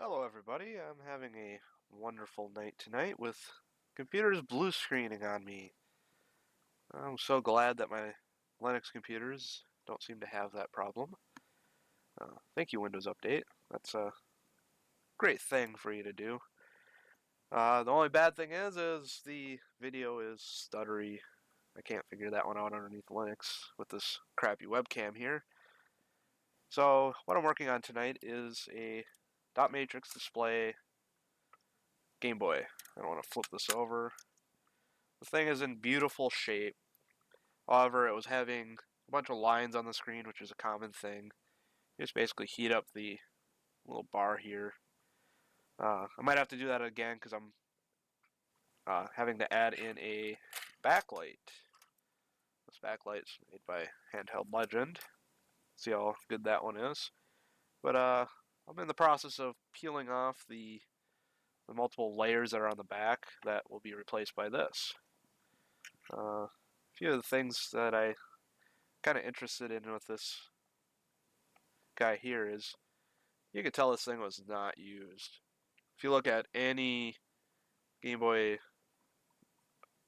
Hello everybody, I'm having a wonderful night tonight with computers blue screening on me. I'm so glad that my Linux computers don't seem to have that problem. Thank you, Windows Update. That's a great thing for you to do. The only bad thing is the video is stuttery. I can't figure that one out underneath Linux with this crappy webcam here. So what I'm working on tonight is a dot matrix display Game Boy. I don't want to flip this over. The thing is in beautiful shape. However, it was having a bunch of lines on the screen, which is a common thing. You just basically heat up the little bar here. I might have to do that again because I'm having to add in a backlight. This backlight's made by Handheld Legend. See how good that one is. But I'm in the process of peeling off the multiple layers that are on the back that will be replaced by this. A few of the things that I kind of interested in with this guy here is you can tell this thing was not used. If you look at any Game Boy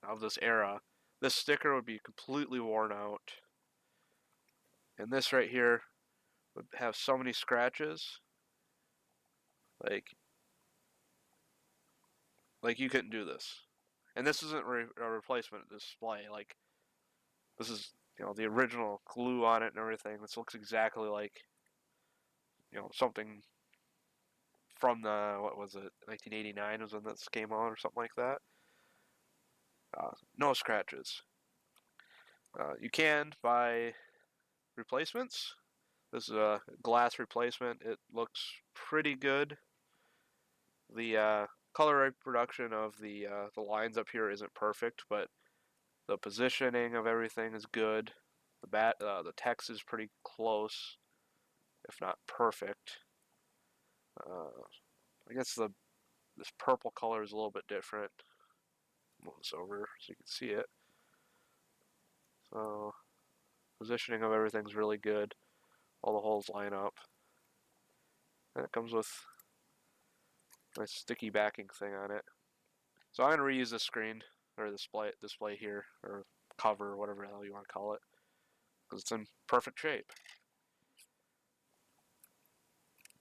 of this era, this sticker would be completely worn out. And this right here would have so many scratches. Like you couldn't do this. And this isn't a replacement display. Like, this is, the original glue on it and everything. This looks exactly like, something from the, what was it, 1989 was when this came out or something like that. No scratches. You can buy replacements. This is a glass replacement. It looks pretty good. The color reproduction of the lines up here isn't perfect, but the positioning of everything is good. The text is pretty close, if not perfect. I guess this purple color is a little bit different. Move this over so you can see it. So positioning of everything's really good. All the holes line up. And it comes with a sticky backing thing on it. So I'm going to reuse this screen, or display here, or cover, whatever the hell you want to call it, because it's in perfect shape.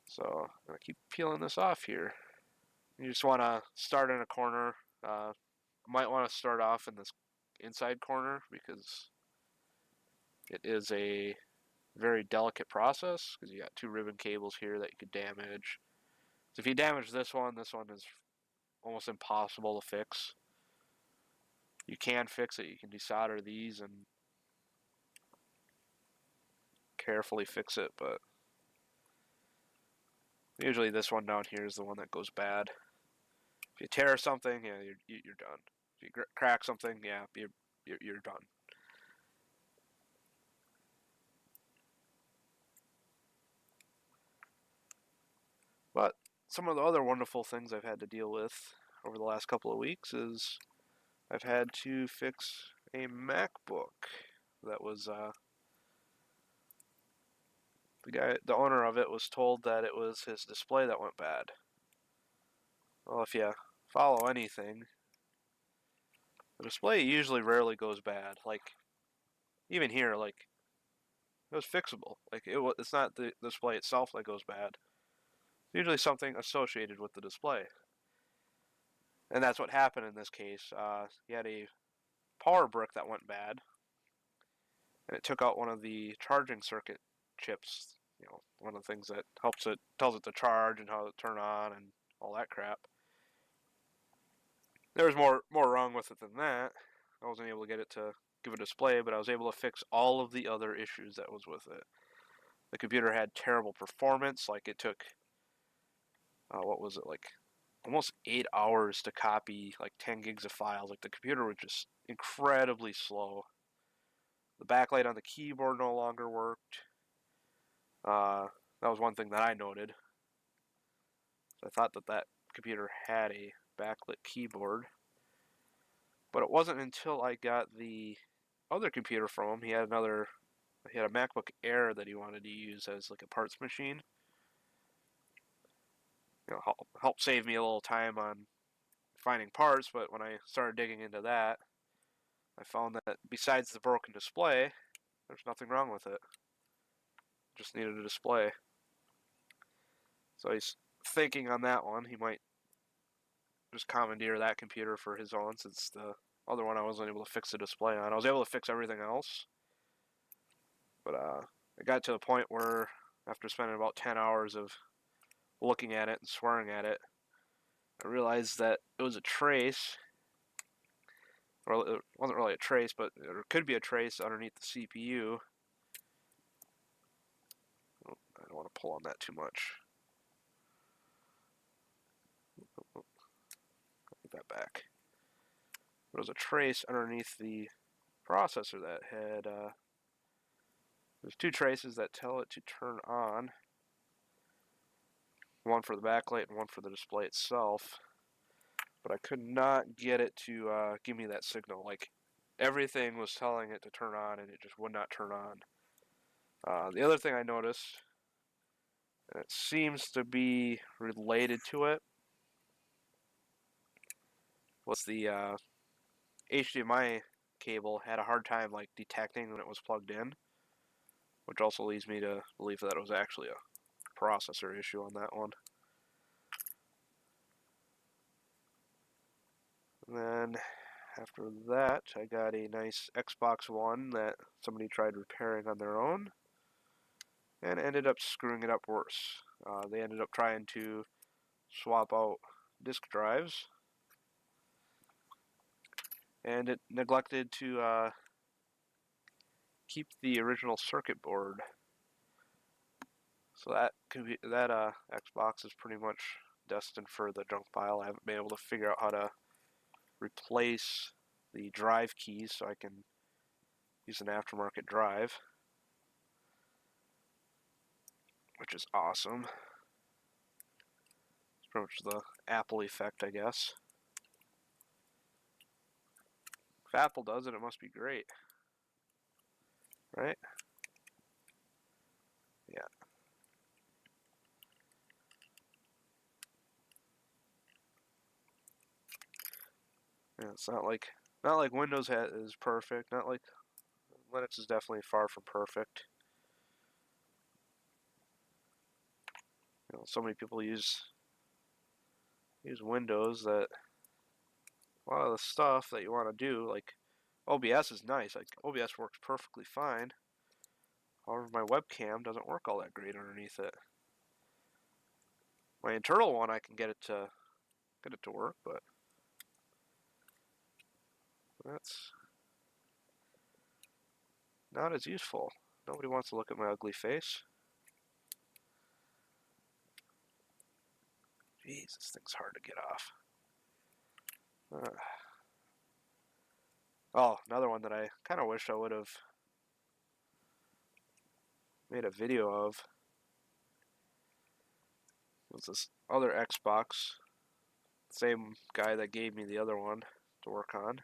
So I'm going to keep peeling this off here. You just want to start in a corner. Might want to start off in this inside corner because it is a very delicate process because you got two ribbon cables here that you could damage. So if you damage this one is almost impossible to fix. You can fix it. You can desolder these and carefully fix it, but usually this one down here is the one that goes bad. If you tear something, yeah, you're done. If you crack something, yeah, you're done. But some of the other wonderful things I've had to deal with over the last couple of weeks is I've had to fix a MacBook that was the owner of it was told that it was his display that went bad. Well, if you follow anything, the display usually rarely goes bad. Like, even here, like, it was fixable. Like, it's not the display itself that goes bad. It's usually something associated with the display. And that's what happened in this case. He had a power brick that went bad, and it took out one of the charging circuit chips. One of the things that tells it to charge and how to turn on and all that crap. There was more wrong with it than that. I wasn't able to get it to give a display, but I was able to fix all of the other issues that was with it. The computer had terrible performance. Like, it took, what was it, like almost 8 hours to copy like 10 gigs of files. Like, the computer was just incredibly slow. The backlight on the keyboard no longer worked. That was one thing that I noted. So I thought that computer had a backlit keyboard. But it wasn't until I got the other computer from him. He had a MacBook Air that he wanted to use as like a parts machine. help save me a little time on finding parts. But when I started digging into that, I found that besides the broken display, there's nothing wrong with it. Just needed a display. So he's thinking on that one. He might just commandeer that computer for his own, since the other one I wasn't able to fix the display on. I was able to fix everything else, but it got to the point where after spending about 10 hours of looking at it and swearing at it, I realized that it was a trace. Well, it wasn't really a trace, but it could be a trace underneath the CPU. Oh, I don't want to pull on that too much. Get that back. There was a trace underneath the processor that had there's two traces that tell it to turn on. One for the backlight and one for the display itself. But I could not get it to give me that signal. Like, everything was telling it to turn on and it just would not turn on. The other thing I noticed, and it seems to be related to it, was the HDMI cable had a hard time like detecting when it was plugged in, which also leads me to believe that it was actually a processor issue on that one. And then after that, I got a nice Xbox One that somebody tried repairing on their own and ended up screwing it up worse. They ended up trying to swap out disk drives, and it neglected to keep the original circuit board. So that Xbox is pretty much destined for the junk pile. I haven't been able to figure out how to replace the drive keys so I can use an aftermarket drive, which is awesome. It's pretty much the Apple effect, I guess. If Apple does it, it must be great, right? Yeah. Yeah, it's not like Windows is perfect. Not like Linux is definitely far from perfect. So many people use Windows that a lot of the stuff that you want to do, like OBS is nice. Like OBS works perfectly fine. However, my webcam doesn't work all that great underneath it. My internal one, I can get it to work, but that's not as useful. Nobody wants to look at my ugly face. Jeez, this thing's hard to get off. Oh, another one that I kind of wish I would have made a video of was this other Xbox. Same guy that gave me the other one to work on.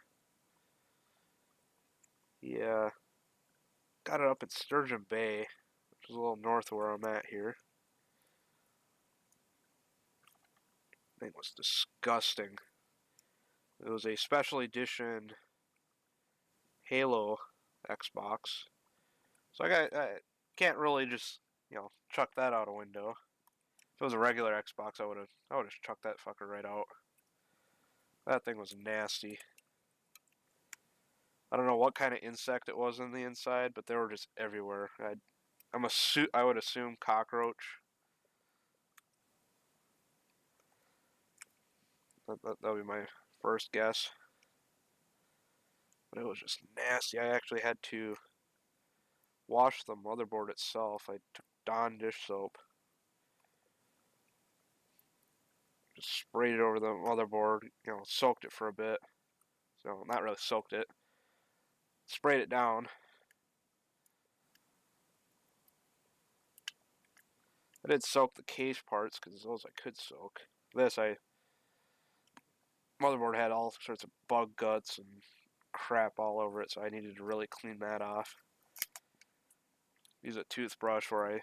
He got it up in Sturgeon Bay, which is a little north of where I'm at here. Thing was disgusting. It was a special edition Halo Xbox. So I can't really just, chuck that out a window. If it was a regular Xbox, I would have chucked that fucker right out. That thing was nasty. I don't know what kind of insect it was in the inside, but they were just everywhere. I would assume cockroach. That would be my first guess. But it was just nasty. I actually had to wash the motherboard itself. I took Dawn dish soap, just sprayed it over the motherboard, soaked it for a bit. So, not really soaked it. Sprayed it down. I did soak the case parts because those I could soak. Motherboard had all sorts of bug guts and crap all over it, so I needed to really clean that off. Use a toothbrush where make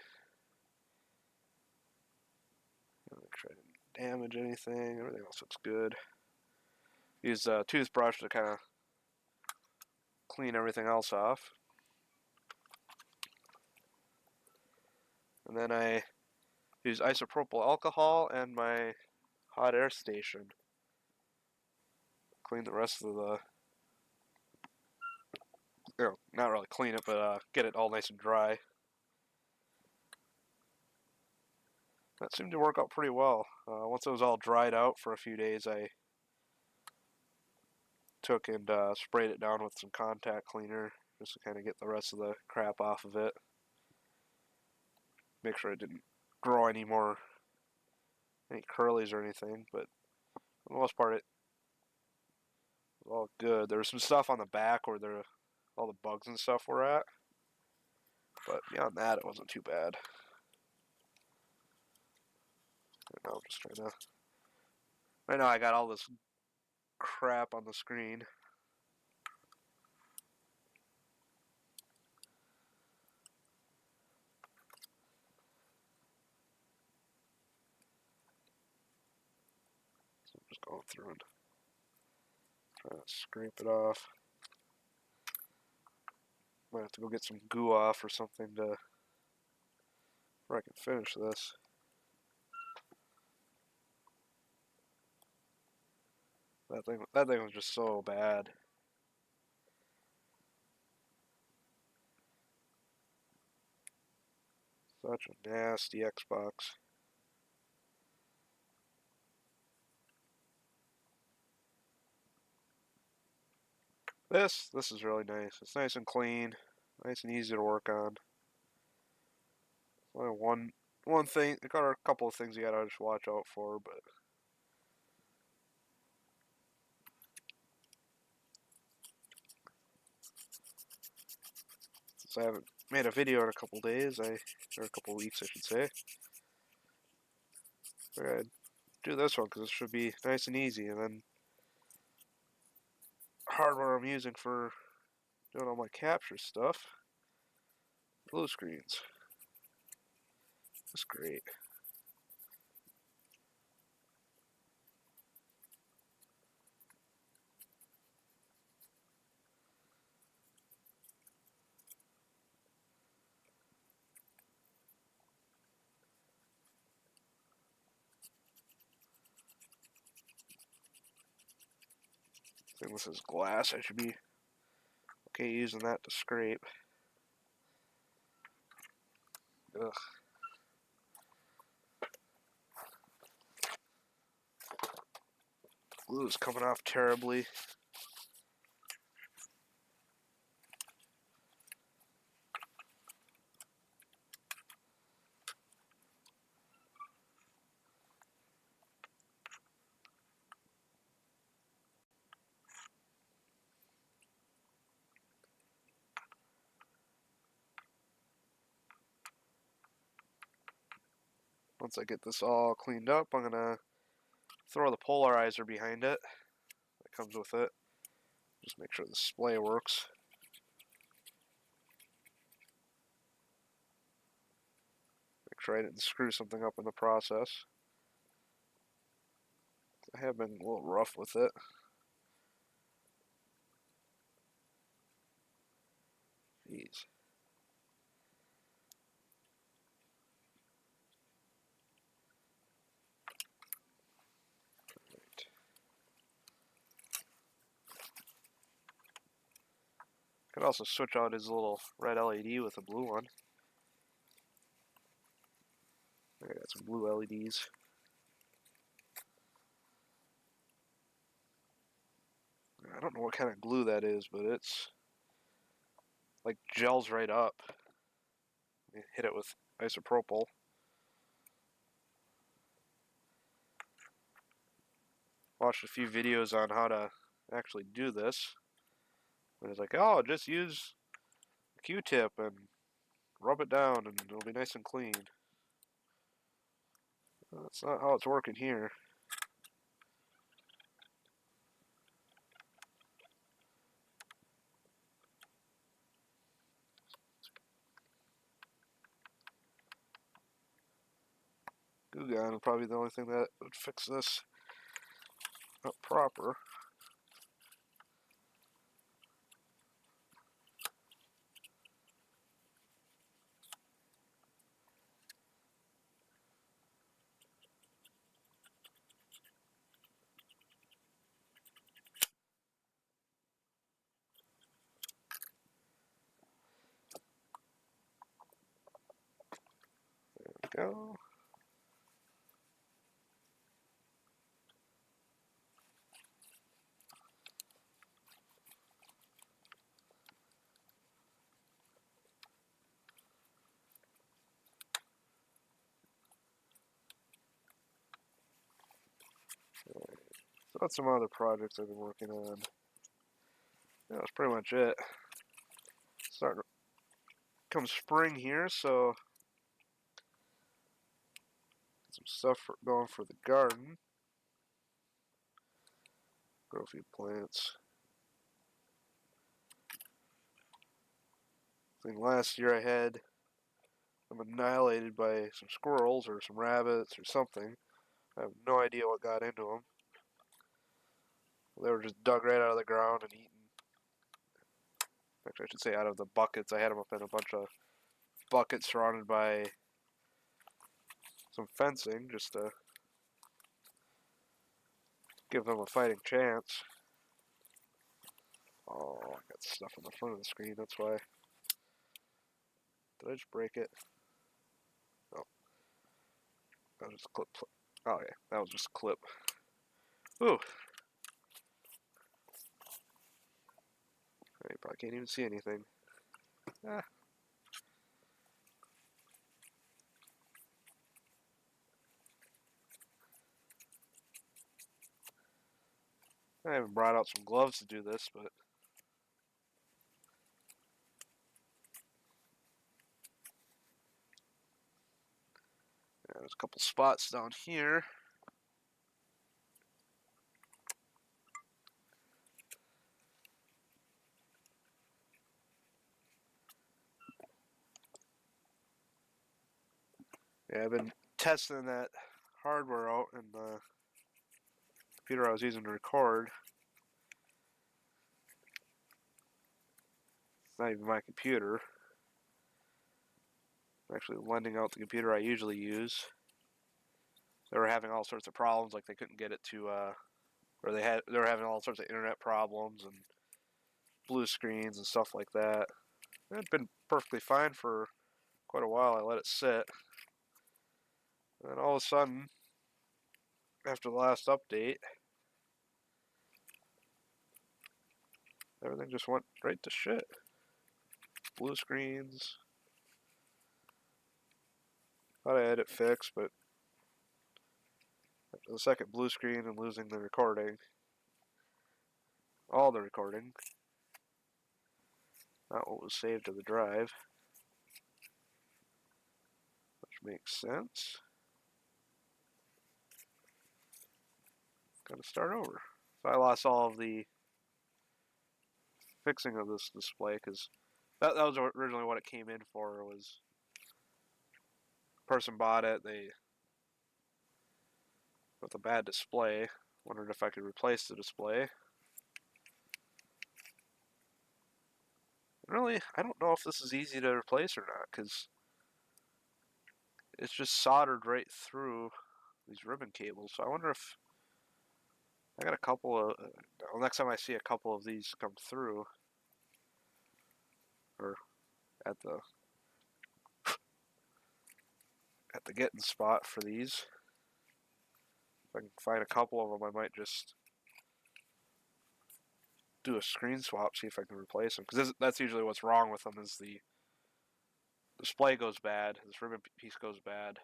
sure I didn't damage anything. Everything else looks good. Use a toothbrush to kind of clean everything else off. And then I use isopropyl alcohol and my hot air station. Clean the rest of the, not really clean it, but get it all nice and dry. That seemed to work out pretty well. Once it was all dried out for a few days, I took and sprayed it down with some contact cleaner just to kind of get the rest of the crap off of it. Make sure it didn't grow any curlies or anything, but for the most part it was all good. There was some stuff on the back where all the bugs and stuff were at, but beyond that it wasn't too bad. Right now I'm just trying to... Right now I got all this crap on the screen. So I'm just going through and trying to scrape it off. Might have to go get some goo off or something before I can finish this. That thing was just so bad. Such a nasty Xbox. This is really nice. It's nice and clean, nice and easy to work on. Only one thing. There got a couple of things you gotta just watch out for, but since I haven't made a video in a couple days, or a couple weeks, I should say, I'm gonna do this one because it should be nice and easy. And then hardware I'm using for doing all my capture stuff, blue screens. That's great. I think this is glass. I should be okay using that to scrape. Ugh. Glue is coming off terribly. Once I get this all cleaned up, I'm gonna throw the polarizer behind it that comes with it. Just make sure the display works. Make sure I didn't screw something up in the process. I have been a little rough with it. Jeez. Right. Could also switch out his little red LED with a blue one. I got some blue LEDs. I don't know what kind of glue that is, but it's like gels right up. Hit it with isopropyl. Watched a few videos on how to actually do this. And it's like, oh, just use a Q-tip and rub it down and it'll be nice and clean. That's not how it's working here. Goo gun would probably be the only thing that would fix this up proper. There we go. So that's some other projects I've been working on. Yeah, that's pretty much it. Starting to come spring here, so get some stuff going for the garden. Grow a few plants. I think last year I had them annihilated by some squirrels or some rabbits or something. I have no idea what got into them. They were just dug right out of the ground and eaten. Actually, I should say out of the buckets. I had them up in a bunch of buckets surrounded by some fencing just to give them a fighting chance. Oh, I got stuff on the front of the screen, that's why. Did I just break it? No. That was just clip. Oh, yeah, that was just a clip. Ooh. You probably can't even see anything. Ah. I haven't brought out some gloves to do this, but yeah, there's a couple spots down here. Yeah, I've been testing that hardware out in the computer I was using to record. It's not even my computer. I'm actually lending out the computer I usually use. They were having all sorts of problems, like they couldn't get it to, or they were having all sorts of internet problems and blue screens and stuff like that. It had been perfectly fine for quite a while. I let it sit, and then all of a sudden, after the last update, everything just went right to shit. Blue screens. Thought I had it fixed, but after the second blue screen and losing the recording, all the recording, not what was saved to the drive, which makes sense. Gotta start over. So I lost all of the fixing of this display because that was originally what it came in for. Was person bought it, they with a bad display, wondered if I could replace the display. Really, I don't know if this is easy to replace or not because it's just soldered right through these ribbon cables. So I wonder if I got a couple of. Well, next time I see a couple of these come through, or at the getting spot for these, if I can find a couple of them, I might just do a screen swap, see if I can replace them. Because that's usually what's wrong with them is the display goes bad, this ribbon piece goes bad.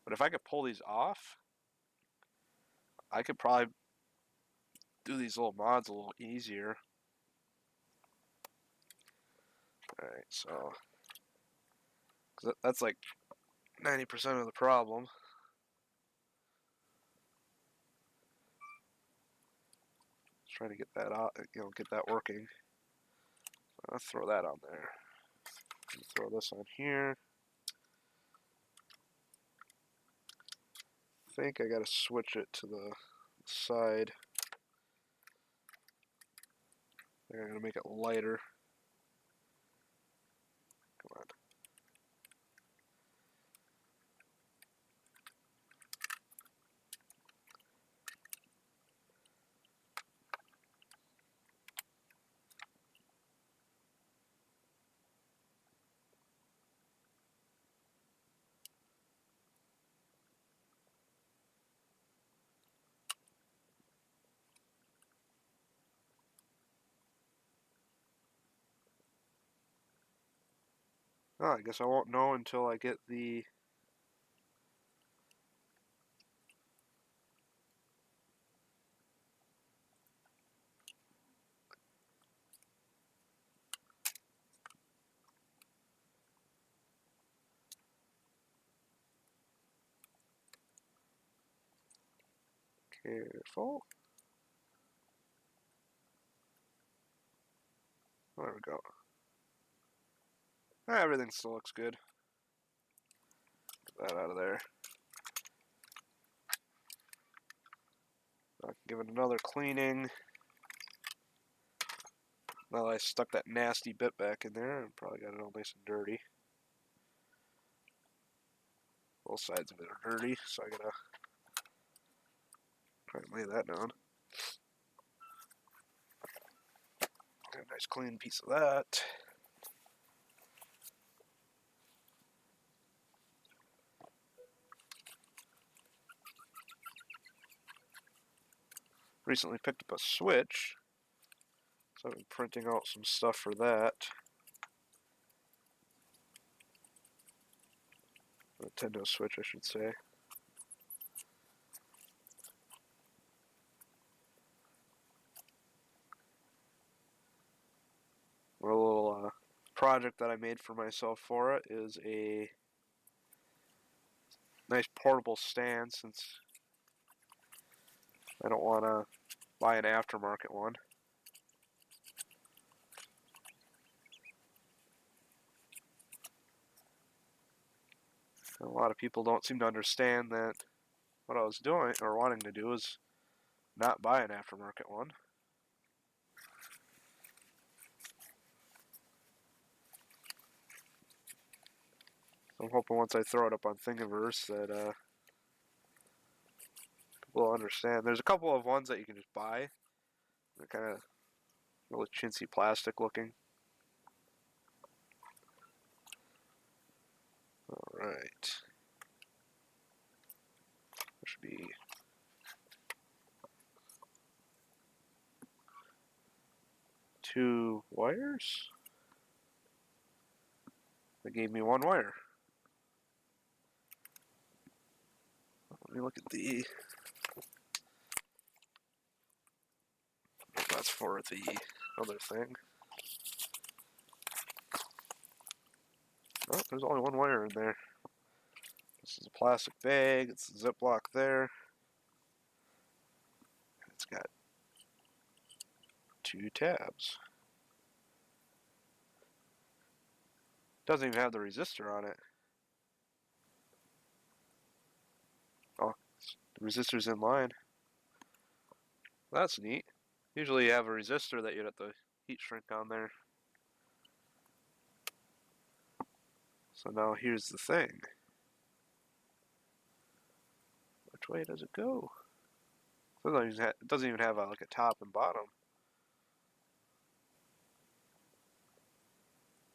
But if I could pull these off, I could probably do these little mods a little easier. Alright, so that's like 90% of the problem. Just trying to get that out, get that working. I'll throw that on there. Throw this on here. think I gotta switch it to the side. I think I'm gonna make it lighter. Come on. Oh, I guess I won't know until I get the... Careful. There we go. Everything still looks good. Get that out of there. I can give it another cleaning. Now that I stuck that nasty bit back in there, and probably got it all nice and dirty. Both sides of it are dirty, so I gotta try and lay that down. Got a nice clean piece of that. Recently picked up a Switch, so I've been printing out some stuff for that. A Nintendo Switch, I should say. A little project that I made for myself for it is a nice portable stand, since I don't want to buy an aftermarket one. And a lot of people don't seem to understand that what I was doing, or wanting to do, is not buy an aftermarket one. I'm hoping once I throw it up on Thingiverse that people will understand. There's a couple of ones that you can just buy. They're kind of really chintzy plastic looking. Alright. There should be 2 wires. They gave me 1 wire. Let me look at the... That's for the other thing. Oh, there's only 1 wire in there. This is a plastic bag. It's a Ziploc there. It's got 2 tabs. Doesn't even have the resistor on it. Oh, the resistor's in line. That's neat. Usually you have a resistor that you'd have to heat shrink on there. So now here's the thing. Which way does it go? It doesn't even have like a top and bottom.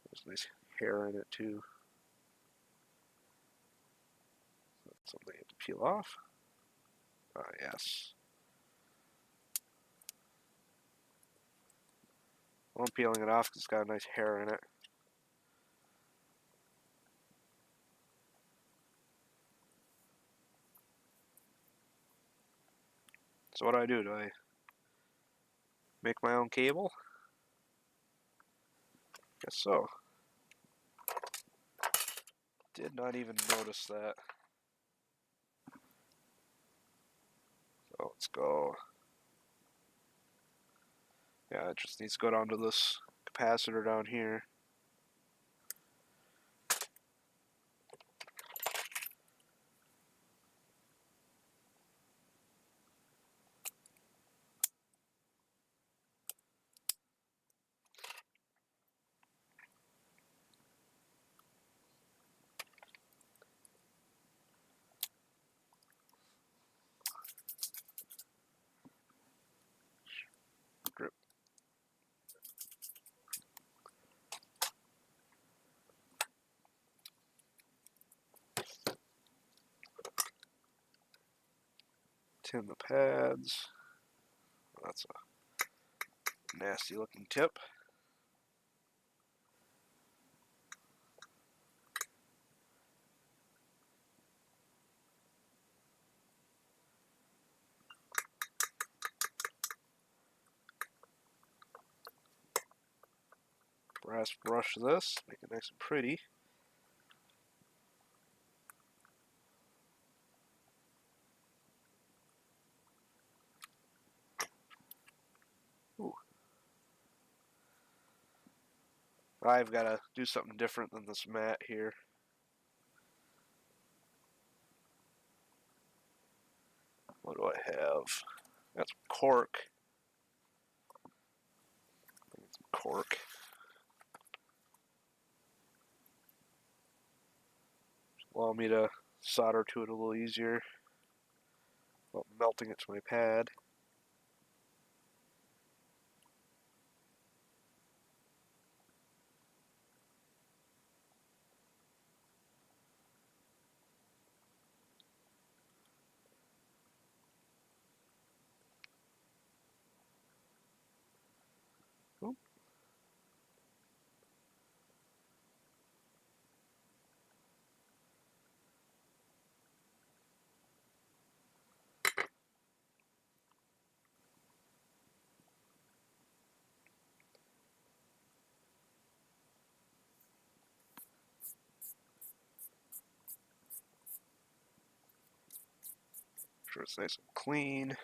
There's nice hair in it too. That's something you have to peel off. Ah, yes. Well, I'm peeling it off because it's got a nice hair in it. So what do? Do I make my own cable? Guess so. Did not even notice that. So let's go. Yeah, it just needs to go down to this capacitor down here. tin the pads. That's a nasty looking tip. Brass brush this, make it nice and pretty. Ooh. I've got to do something different than this mat here. What do I have? Got some cork. Some cork. Allow me to solder to it a little easier without melting it to my pad. Oh. Make sure it's nice and clean.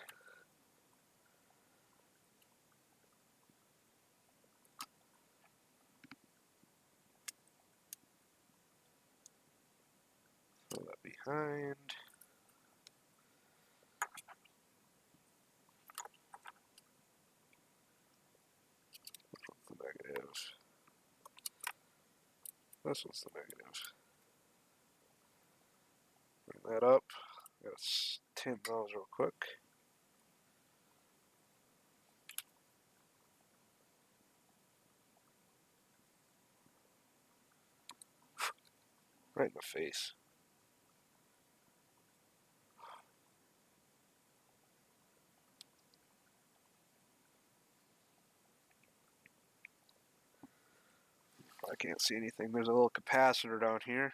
Throw that behind. Which one's the negative? This one's the negative. Bring that up. Gotta tin those real quick. Right in the face. I can't see anything. There's a little capacitor down here.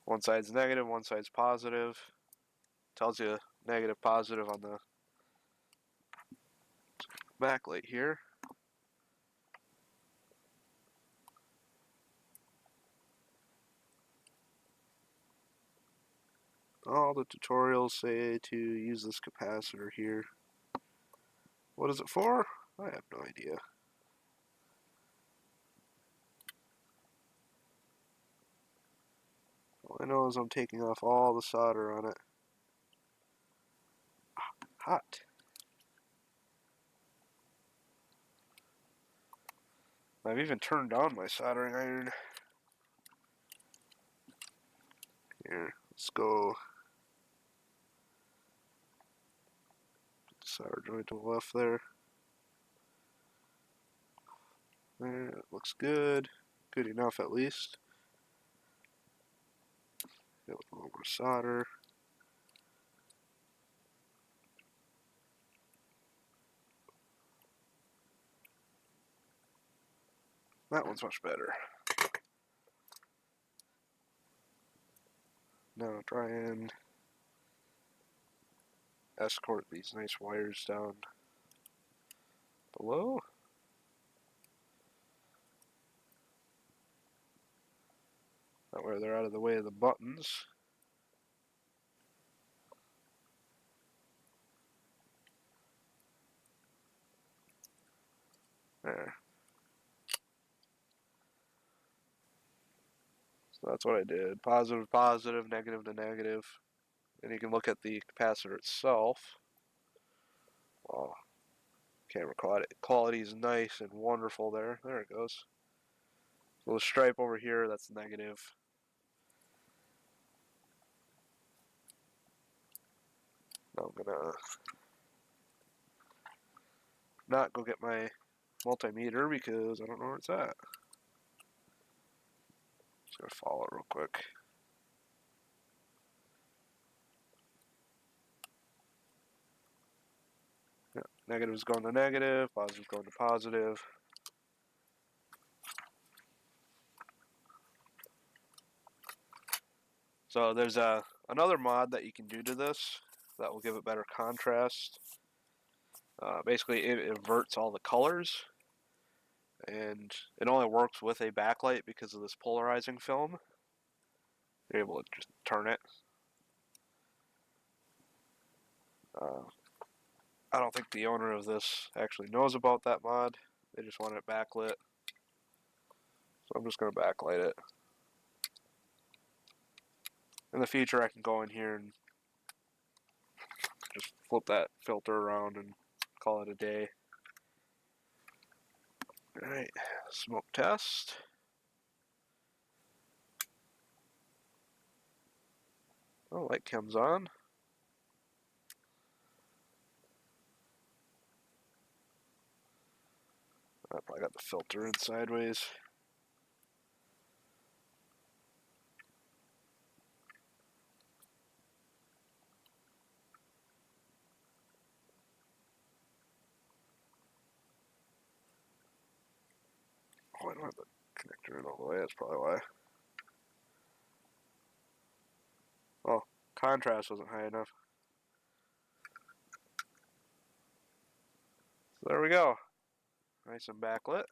One side's negative, one side's positive. Tells you negative, positive on the backlight here. All the tutorials say to use this capacitor here. What is it for? I have no idea. All I know is I'm taking off all the solder on it. Hot. I've even turned on my soldering iron. Here, let's go. Solder joint to the left there. There, it looks good. Good enough at least. Get with a little more solder. That one's much better. Now try and escort these nice wires down below. That way they're out of the way of the buttons. There. So that's what I did. Positive, positive, negative to negative. And you can look at the capacitor itself. Wow. Camera quality is nice and wonderful there. There it goes. So the stripe over here, that's negative. Now I'm gonna not go get my multimeter because I don't know where it's at. Just gonna follow it real quick. Negatives going to negative, positives going to positive. So there's another mod that you can do to this that will give it better contrast. Basically, it inverts all the colors, and it only works with a backlight because of this polarizing film. You're able to just turn it. I don't think the owner of this actually knows about that mod. They just want it backlit. So I'm just going to backlight it. In the future, I can go in here and just flip that filter around and call it a day. Alright, smoke test. Oh, light comes on. I probably got the filter in sideways. Oh, I don't have the connector in all the way, that's probably why. Oh, contrast wasn't high enough. So there we go. Nice and backlit.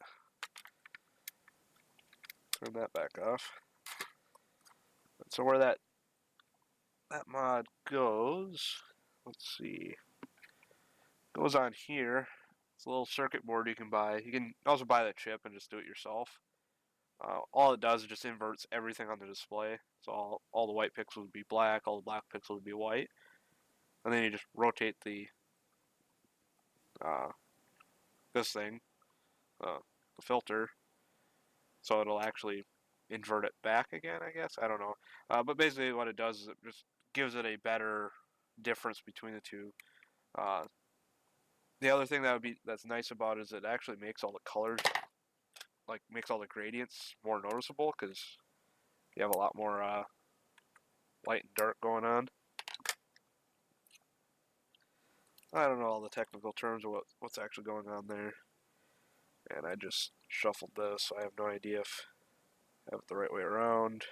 Turn that back off. So where that mod goes, let's see, goes on here. It's a little circuit board you can buy. You can also buy the chip and just do it yourself. All it does is just inverts everything on the display. So all the white pixels would be black, all the black pixels would be white. And then you just rotate the this thing, the filter, so it'll actually invert it back again, I guess. I don't know. But basically what it does is it just gives it a better difference between the two. The other thing that's nice about it is it actually makes all the colors, like makes all the gradients more noticeable because you have a lot more light and dark going on. I don't know all the technical terms of what's actually going on there. And I just shuffled this, so I have no idea if I have it the right way around.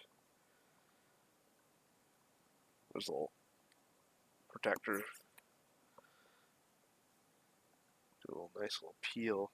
There's a little protector. Do a little nice little peel.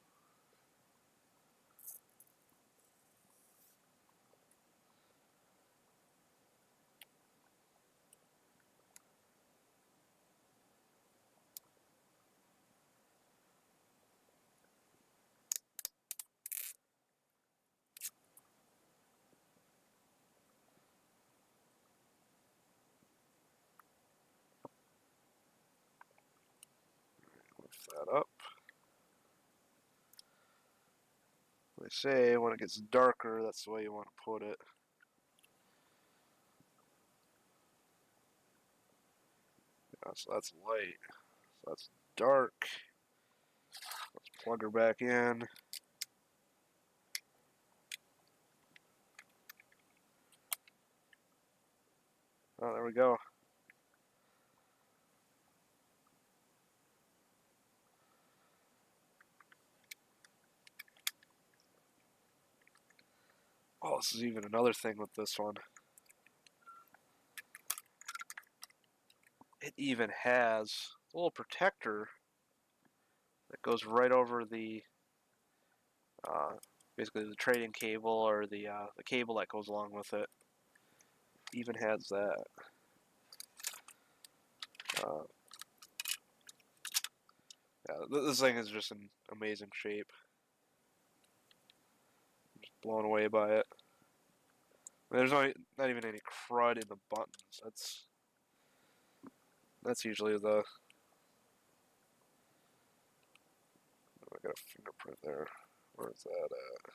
Lift that up. They say when it gets darker, that's the way you want to put it. Yeah, so that's light. So that's dark. Let's plug her back in. Oh, there we go. Oh, this is even another thing with this one. It even has a little protector that goes right over the basically the trading cable or the cable that goes along with it. Even has that. Yeah, this thing is just in amazing shape. I'm just blown away by it. There's not even any crud in the buttons. That's usually the. I got a fingerprint there. Where's that at?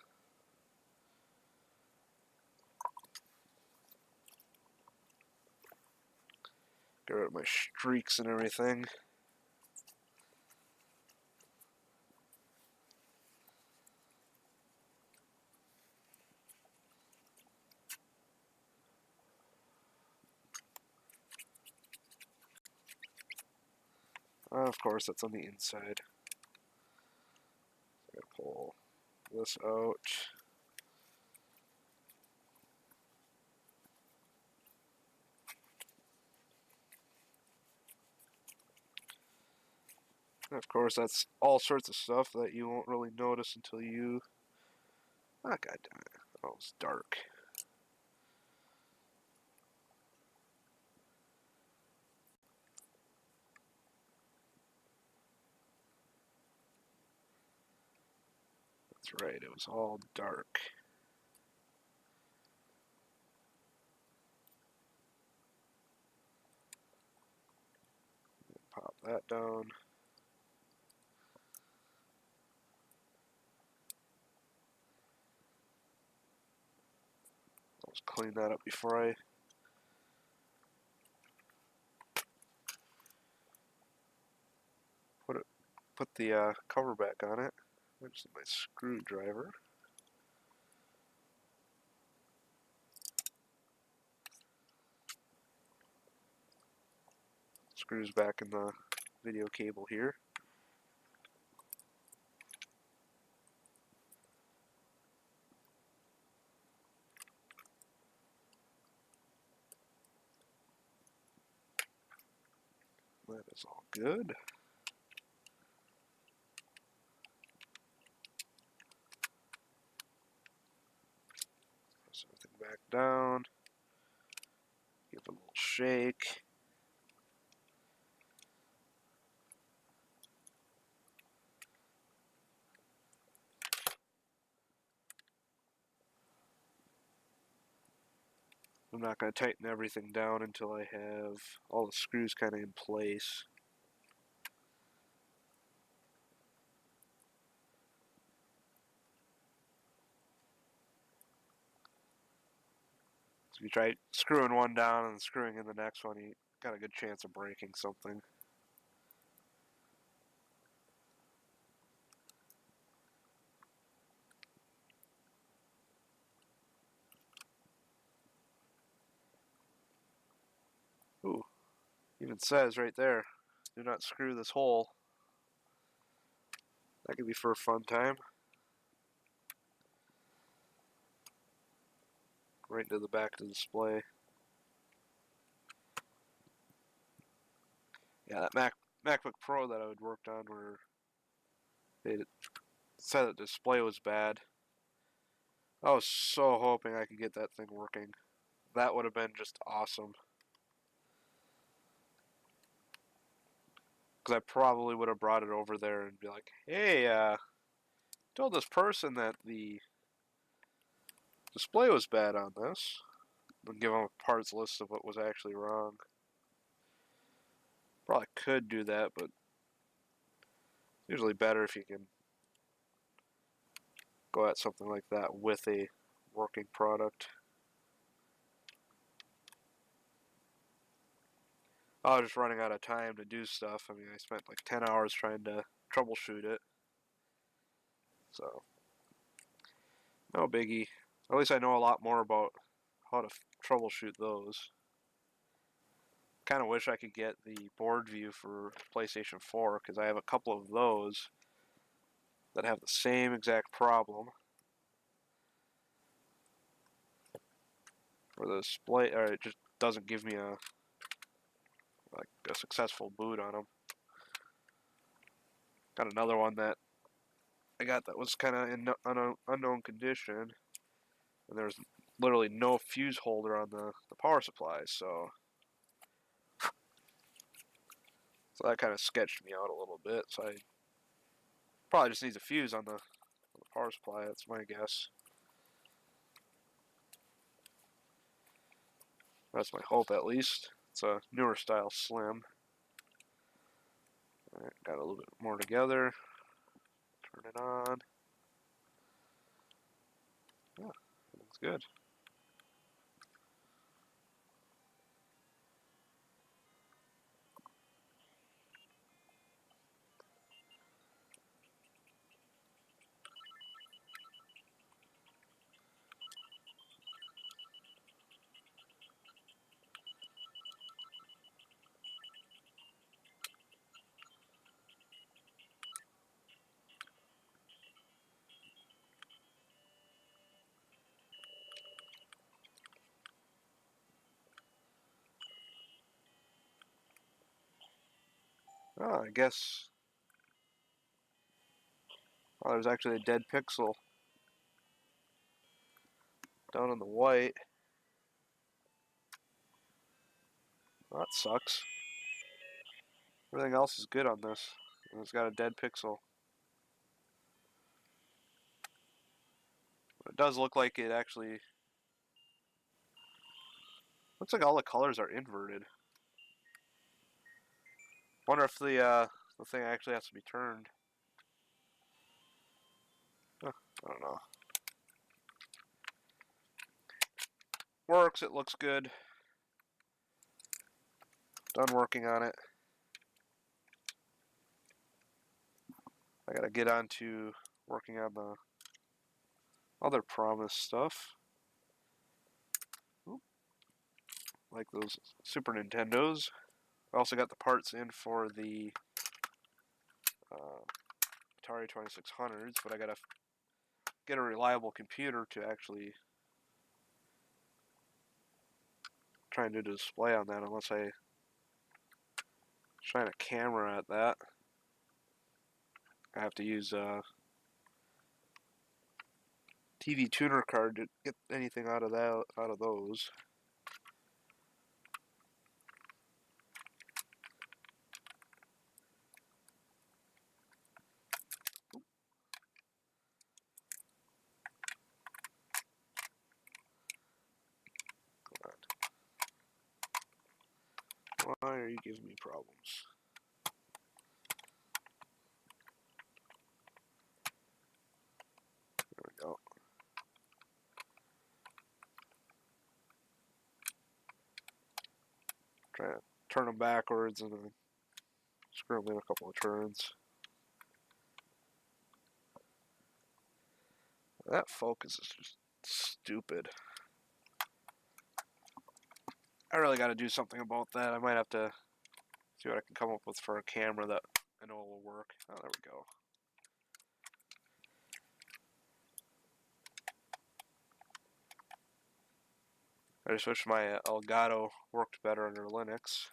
Get rid of my streaks and everything. Of course, that's on the inside. I'm gonna pull this out. And of course, that's all sorts of stuff that you won't really notice until you... Ah, god damn it. Oh, it's dark. That's right, it was all dark. Pop that down. I'll just clean that up before I put the cover back on it. There's my screwdriver. Screws back in the video cable here. That is all good. Press everything back down. Give it a little shake. I'm not going to tighten everything down until I have all the screws kind of in place. So if you try screwing one down and screwing in the next one, you got a good chance of breaking something. Ooh, even says right there, do not screw this hole. That could be for a fun time. Right into the back of the display. Yeah, that MacBook Pro that I had worked on where they said the display was bad. I was so hoping I could get that thing working. That would have been just awesome. Because I probably would have brought it over there and be like, hey, told this person that the display was bad on this. And give them a parts list of what was actually wrong. Probably could do that, but it's usually better if you can go at something like that with a working product. I was just running out of time to do stuff. I mean, I spent like 10 hours trying to troubleshoot it. So, no biggie. At least I know a lot more about how to troubleshoot those. Kind of wish I could get the board view for PlayStation 4 because I have a couple of those that have the same exact problem. Where the display, or it just doesn't give me a successful boot on them. Got another one that I got that was kind of in unknown condition, and there's literally no fuse holder on the power supply, so that kind of sketched me out a little bit. So I probably just needs a fuse on the power supply. That's my guess. That's my hope, at least. It's a newer style Slim. Alright, got a little bit more together. Turn it on. Yeah, looks good. Oh, I guess. Oh, there's actually a dead pixel down on the white. Well, that sucks. Everything else is good on this. And it's got a dead pixel. It does look like it actually... Looks like all the colors are inverted. Wonder if the thing actually has to be turned. Huh, I don't know. Works, it looks good. Done working on it. I gotta get on to working on the other Promise stuff. Oop. Like those Super Nintendos. I also got the parts in for the Atari 2600s, but I gotta get a reliable computer to actually try and do a display on that, unless I shine a camera at that. I have to use a TV tuner card to get anything out of those. Why are you giving me problems? There we go. Try to turn them backwards and then screw them in a couple of turns. That focus is just stupid. I really got to do something about that. I might have to see what I can come up with for a camera that I know will work. Oh, there we go. I just wish my Elgato worked better under Linux.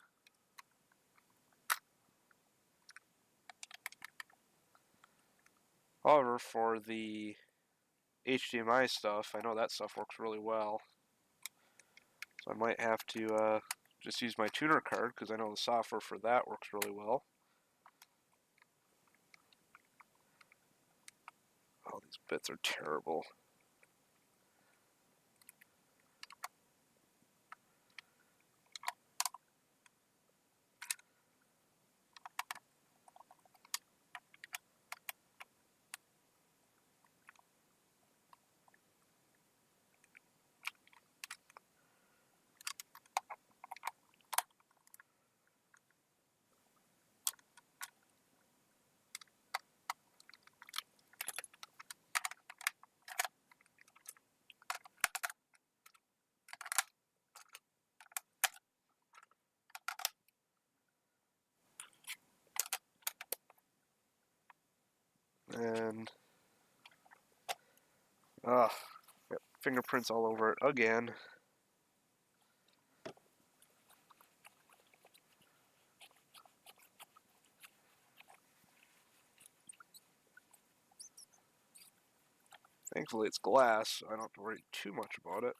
However, for the HDMI stuff, I know that stuff works really well. So I might have to just use my tuner card, because I know the software for that works really well. Oh, these bits are terrible. And got fingerprints all over it again. Thankfully it's glass, so I don't have to worry too much about it.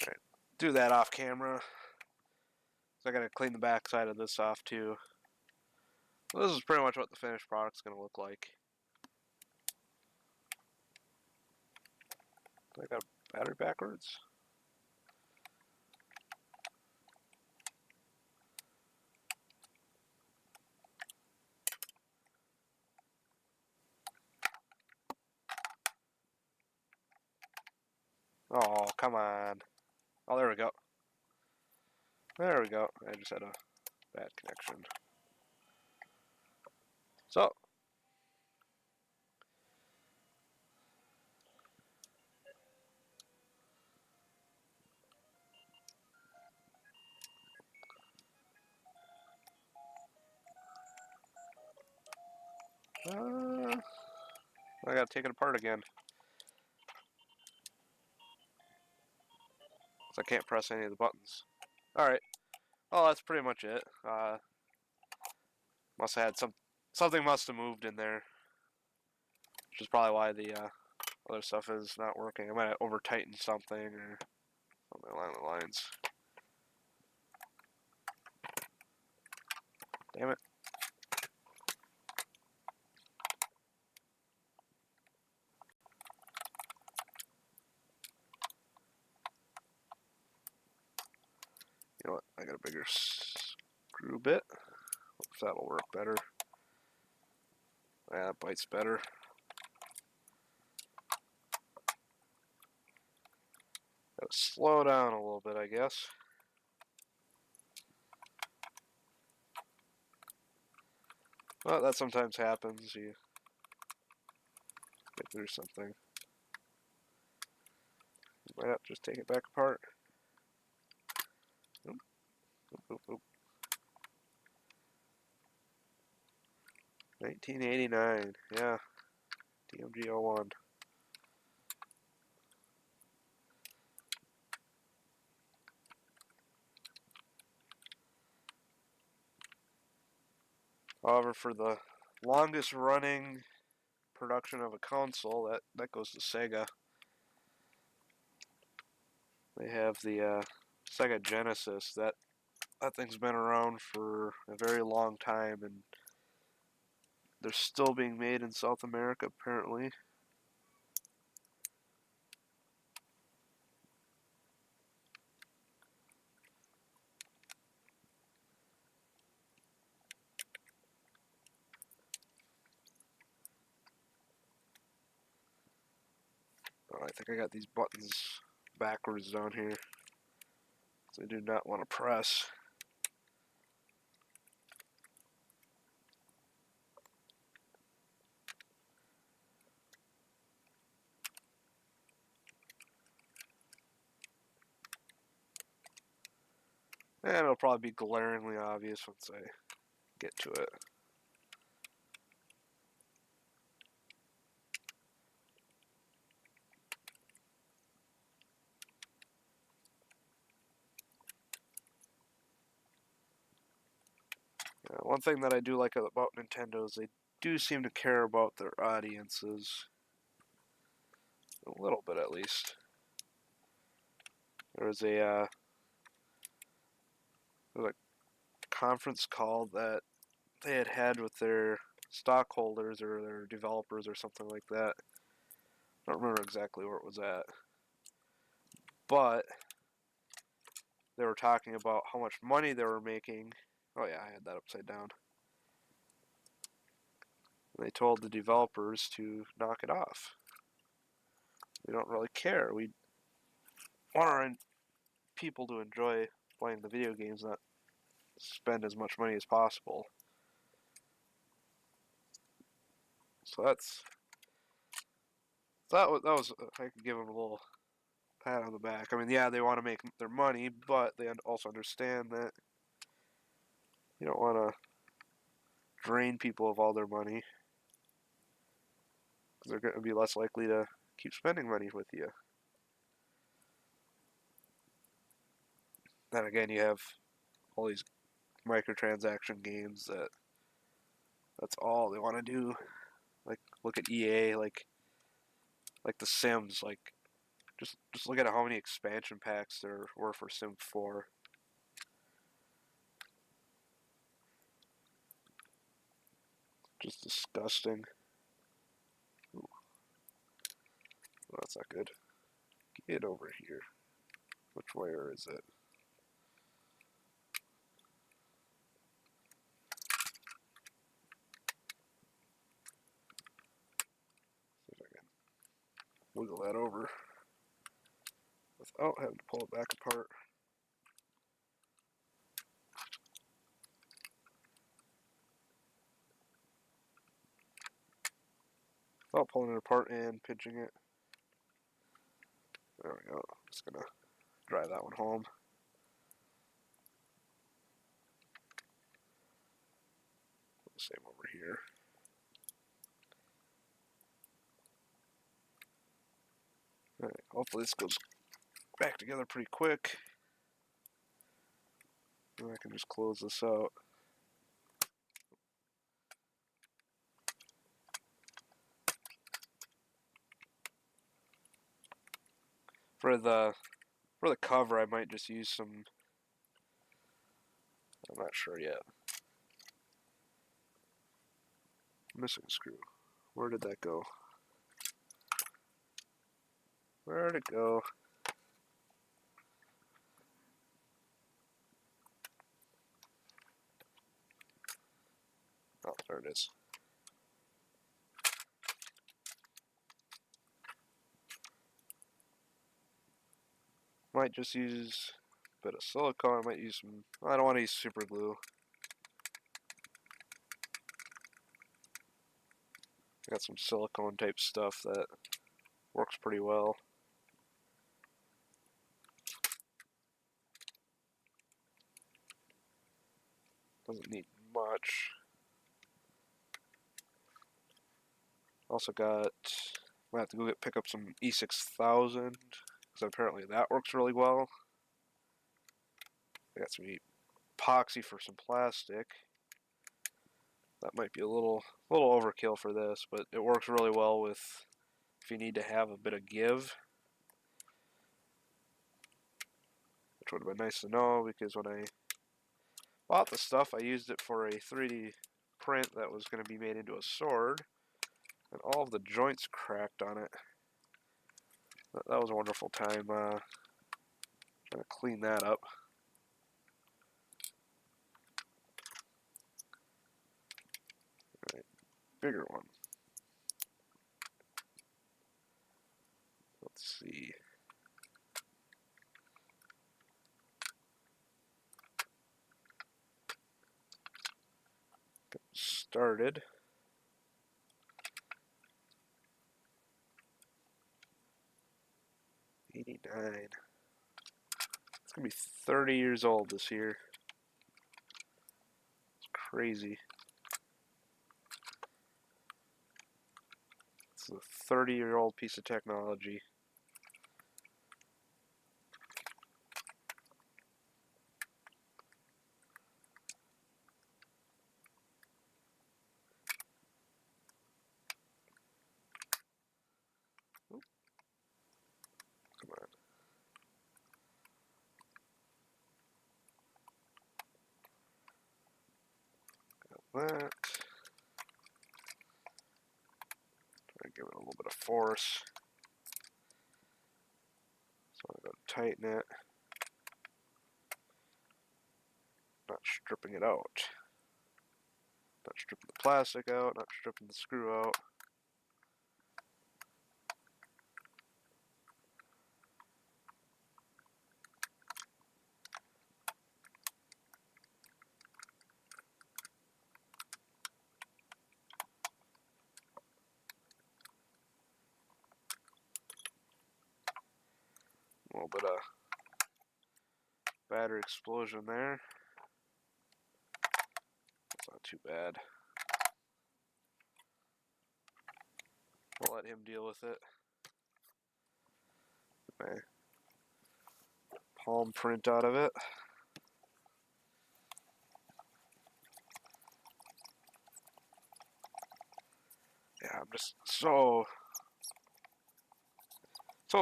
Alright, do that off camera. So I gotta clean the back side of this off too. So this is pretty much what the finished product's gonna look like. I got battery backwards. Oh, come on. Oh, there we go. There we go. I just had a bad connection. So, I gotta take it apart again. So I can't press any of the buttons. Alright, well that's pretty much it. Must have had something must have moved in there. Which is probably why the other stuff is not working. I might have over-tightened something or something along the lines. Damn it. You know what? I got a bigger screw bit. Hope that'll work better. Yeah, that bites better. Gotta slow down a little bit, I guess. Well, that sometimes happens. You get through something. You might have to just take it back apart. Oop, oop, oop, oop. 1989, yeah. DMG 01. However, for the longest running production of a console, that goes to Sega. They have the Sega Genesis. That thing's been around for a very long time, and they're still being made in South America, apparently. Oh, I think I got these buttons backwards down here. So I do not want to press. And it'll probably be glaringly obvious once I get to it. One thing that I do like about Nintendo is they do seem to care about their audiences. A little bit, at least. There was a conference call that they had with their stockholders or their developers or something like that. I don't remember exactly where it was at. But they were talking about how much money they were making. Oh yeah, I had that upside down. They told the developers to knock it off. We don't really care. We want our people to enjoy playing the video games, not spend as much money as possible. So that was I could give them a little pat on the back. I mean, yeah, they want to make their money, but they also understand that you don't want to drain people of all their money because they're going to be less likely to keep spending money with you. Then again, you have all these microtransaction games that's all they want to do. Like, look at EA, like The Sims. Like, just look at how many expansion packs there were for Sim 4. Just disgusting. Ooh. Well, that's not good. Get over here. Which wire is it? See if I can wiggle that over without having to pull it back apart. without pulling it apart and pinching it. There we go. Just gonna drive that one home. Same over here. Alright, hopefully this goes back together pretty quick. And I can just close this out. For the cover, I might just use some. I'm not sure yet. Missing a screw. Where did that go? Where'd it go? Oh, there it is. Might just use a bit of silicone. I might use some. I don't want to use super glue. Got some silicone type stuff that works pretty well. Doesn't need much. Also got. Might have to go pick up some E6000 because apparently that works really well. I got some epoxy for some plastic. That might be a little overkill for this, but it works really well with if you need to have a bit of give. Which would have been nice to know because when I bought the stuff, I used it for a 3D print that was going to be made into a sword. And all of the joints cracked on it. That was a wonderful time trying to clean that up. Alright, bigger one. Let's see. Get started. '89. It's gonna be 30 years old this year. It's crazy. It's a 30-year-old piece of technology. Oh, come on. Got that. Try to give it a little bit of force. So I'm going to tighten it. Not stripping it out. Not stripping the plastic out, not stripping the screw out. A little bit of battery explosion there. That's not too bad. We'll let him deal with it. My palm print out of it. Yeah, I'm just so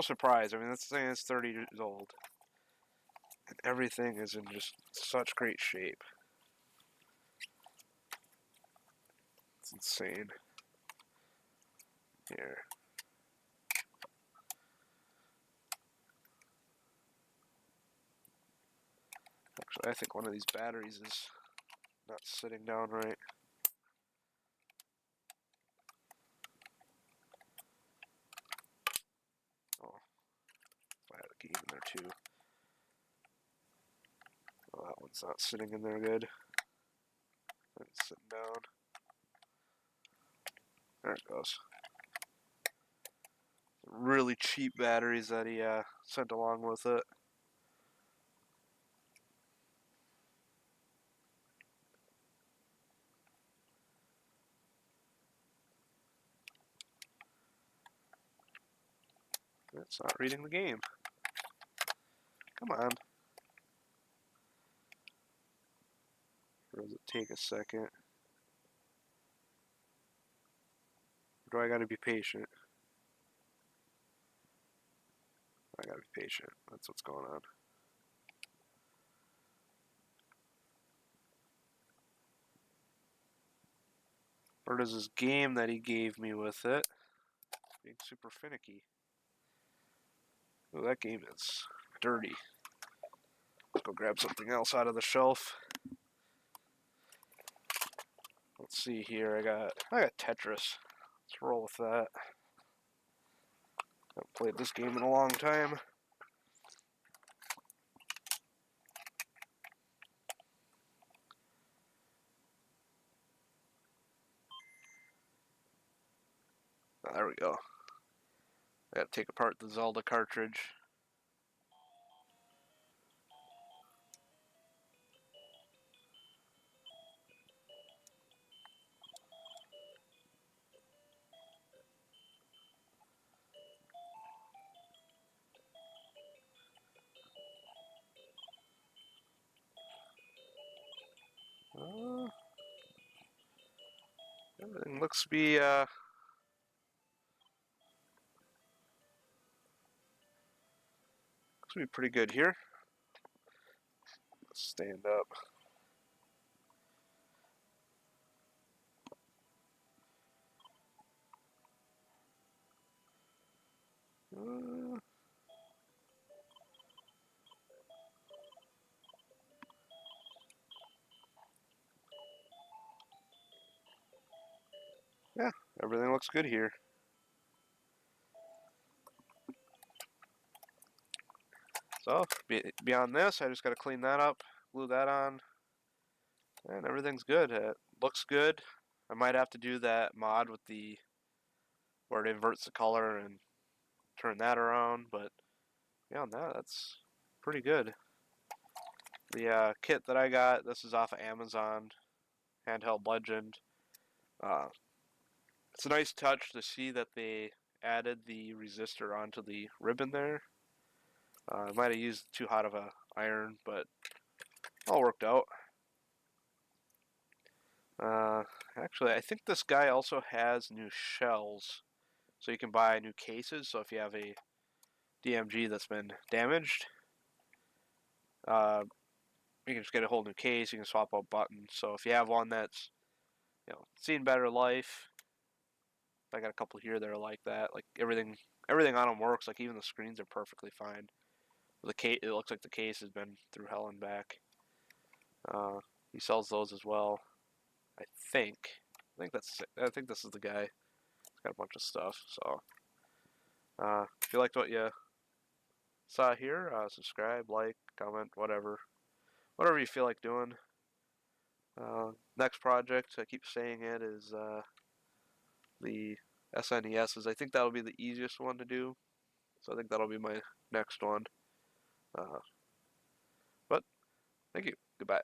surprised. I mean, this thing is 30 years old. And everything is in just such great shape. It's insane. Here. Actually, I think one of these batteries is not sitting down right. Oh, I had a key in there too. Oh, that one's not sitting in there good. It's sitting down. There it goes. really cheap batteries that he sent along with it. It's not reading the game. Come on. Or does it take a second? Or do I gotta be patient? I gotta be patient. That's what's going on. Or does this game that he gave me with it being super finicky? Oh, that game is dirty. Let's go grab something else out of the shelf. Let's see here. I got Tetris. Let's roll with that. I've played this game in a long time. Oh, there we go. I gotta take apart the Zelda cartridge. Everything looks to be pretty good here. Let's stand up. Yeah, everything looks good here. So, beyond this, I just got to clean that up, glue that on, and everything's good. It looks good. I might have to do that mod with where it inverts the color and turn that around, but beyond that, that's pretty good. The kit that I got, this is off of Amazon, Handheld Legend. It's a nice touch to see that they added the resistor onto the ribbon there. I might have used too hot of a iron, but all worked out. Actually, I think this guy also has new shells, so you can buy new cases. So if you have a DMG that's been damaged, you can just get a whole new case. You can swap out buttons. So if you have one that's seen better life, I got a couple here that are like that. Like everything on them works. Like even the screens are perfectly fine. The case, it looks like the case has been through hell and back. He sells those as well. I think this is the guy. He's got a bunch of stuff. So if you liked what you saw here, subscribe, like, comment, whatever you feel like doing. Next project, I keep saying it, is the SNESs. I think that'll be the easiest one to do. So I think that'll be my next one. But thank you. Goodbye.